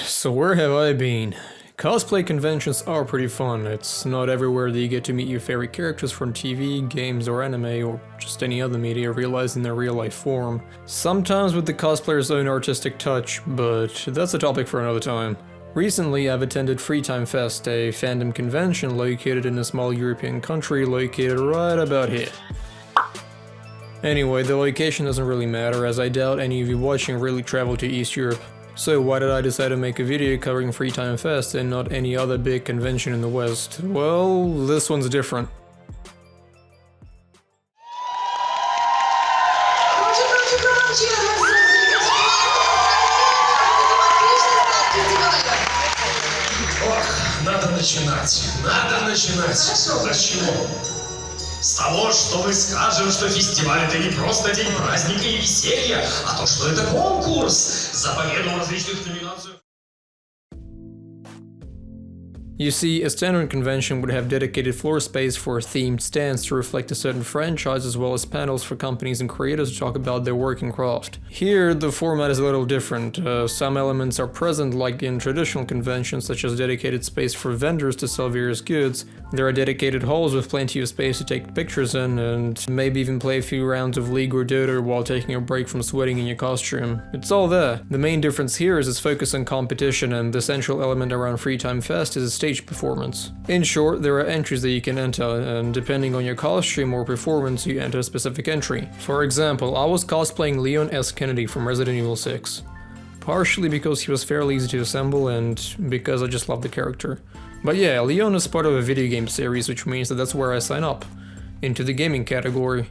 So where have I been? Cosplay conventions are pretty fun. It's not everywhere that you get to meet your favorite characters from TV, games, or anime, or just any other media realized in their real life form. Sometimes with the cosplayer's own artistic touch, but that's a topic for another time. Recently, I've attended Freetime Fest, a fandom convention located in a small European country located right about here. Anyway, the location doesn't really matter, as I doubt any of you watching really travel to East Europe. So why did I decide to make a video covering Freetime Fest and not any other big convention in the West? Well, this one's different. Ох, надо начинать. Хорошо. С чего? С того, что мы скажем, что фестиваль — это не просто день праздника и веселья, а то, что это конкурс за победу в различных номинациях. You see, a standard convention would have dedicated floor space for themed stands to reflect a certain franchise, as well as panels for companies and creators to talk about their work and craft. Here, the format is a little different. Some elements are present, like in traditional conventions, such as dedicated space for vendors to sell various goods. There are dedicated halls with plenty of space to take pictures in, and maybe even play a few rounds of League or Dota while taking a break from sweating in your costume. It's all there. The main difference here is its focus on competition, and the central element around Freetime Fest is a stage performance. In short, there are entries that you can enter, and depending on your costume or performance, you enter a specific entry. For example, I was cosplaying Leon S. Kennedy from Resident Evil 6. Partially because he was fairly easy to assemble, and because I just love the character. But yeah, Leon is part of a video game series, which means that that's where I sign up, into the gaming category.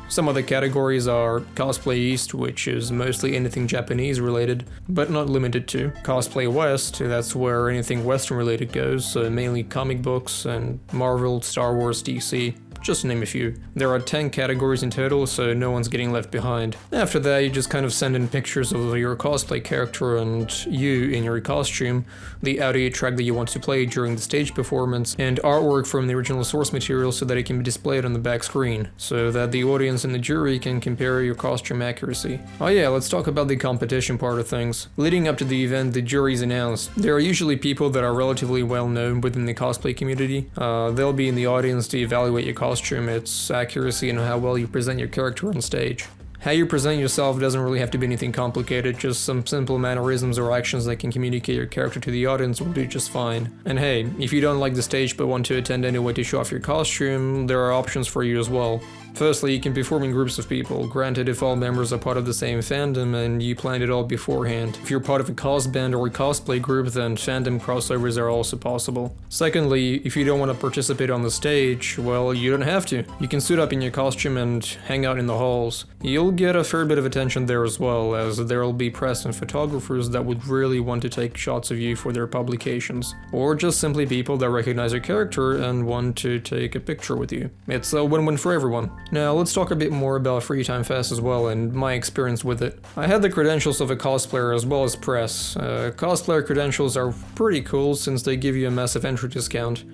Some other categories are Cosplay East, which is mostly anything Japanese related, but not limited to. Cosplay West, that's where anything Western related goes, so mainly comic books and Marvel, Star Wars, DC. Just to name a few. There are 10 categories in total, so no one's getting left behind. After that, you just kind of send in pictures of your cosplay character and you in your costume, the audio track that you want to play during the stage performance, and artwork from the original source material so that it can be displayed on the back screen, so that the audience and the jury can compare your costume accuracy. Oh yeah, let's talk about the competition part of things. Leading up to the event, the jury's announced. There are usually people that are relatively well known within the cosplay community. They'll be in the audience to evaluate your costume, its accuracy, and how well you present your character on stage. How you present yourself doesn't really have to be anything complicated, just some simple mannerisms or actions that can communicate your character to the audience will do just fine. And hey, if you don't like the stage but want to attend anyway to show off your costume, there are options for you as well. Firstly, you can perform in groups of people, granted if all members are part of the same fandom and you planned it all beforehand. If you're part of a cos band or a cosplay group, then fandom crossovers are also possible. Secondly, if you don't want to participate on the stage, well, you don't have to. You can suit up in your costume and hang out in the halls. You'll get a fair bit of attention there as well, as there'll be press and photographers that would really want to take shots of you for their publications. Or just simply people that recognize your character and want to take a picture with you. It's a win-win for everyone. Now, let's talk a bit more about Freetime Fest as well and my experience with it. I had the credentials of a cosplayer as well as press. Cosplayer credentials are pretty cool since they give you a massive entry discount.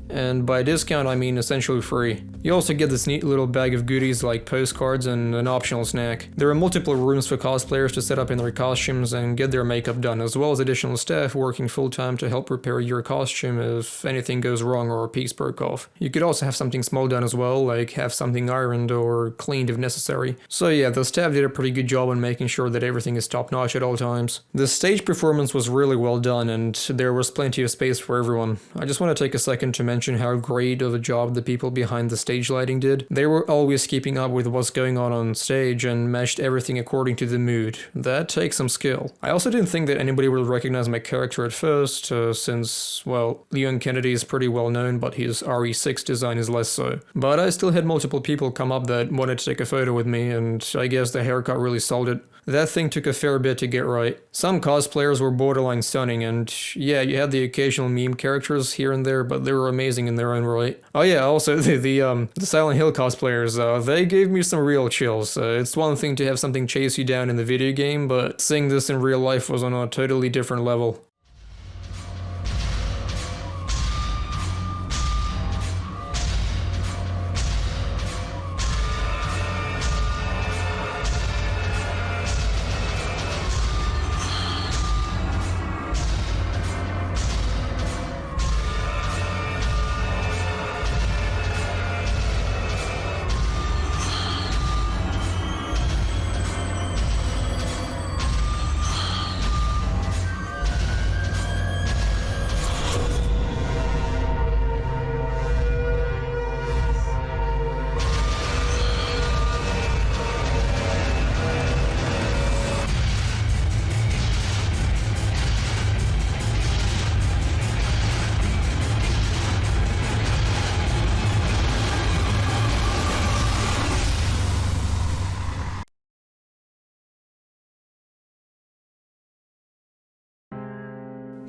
And by discount I mean essentially free. You also get this neat little bag of goodies like postcards and an optional snack. There are multiple rooms for cosplayers to set up in their costumes and get their makeup done, as well as additional staff working full-time to help repair your costume if anything goes wrong or a piece broke off. You could also have something small done as well, like have something ironed or cleaned if necessary. So yeah, the staff did a pretty good job on making sure that everything is top-notch at all times. The stage performance was really well done and there was plenty of space for everyone. I just want to take a second to mention how great of a job the people behind the stage lighting did. They were always keeping up with what's going on stage and meshed everything according to the mood. That takes some skill. I also didn't think that anybody would recognize my character at first, since, well, Leon Kennedy is pretty well known, but his RE6 design is less so. But I still had multiple people come up that wanted to take a photo with me, and I guess the haircut really sold it. That thing took a fair bit to get right. Some cosplayers were borderline stunning, and yeah, you had the occasional meme characters here and there, but they were amazing in their own right. Oh yeah, also the Silent Hill cosplayers, they gave me some real chills. It's one thing to have something chase you down in the video game, but seeing this in real life was on a totally different level.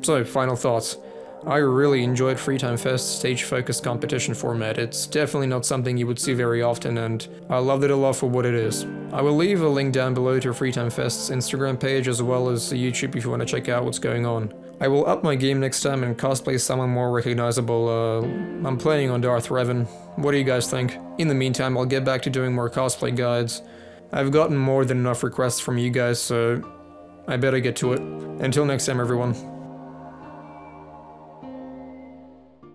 So, final thoughts. I really enjoyed Free Time Fest's stage-focused competition format. It's definitely not something you would see very often, and I loved it a lot for what it is. I will leave a link down below to Free Time Fest's Instagram page as well as YouTube if you want to check out what's going on. I will up my game next time and cosplay someone more recognizable. I'm planning on Darth Revan. What do you guys think? In the meantime, I'll get back to doing more cosplay guides. I've gotten more than enough requests from you guys, so I better get to it. Until next time, everyone.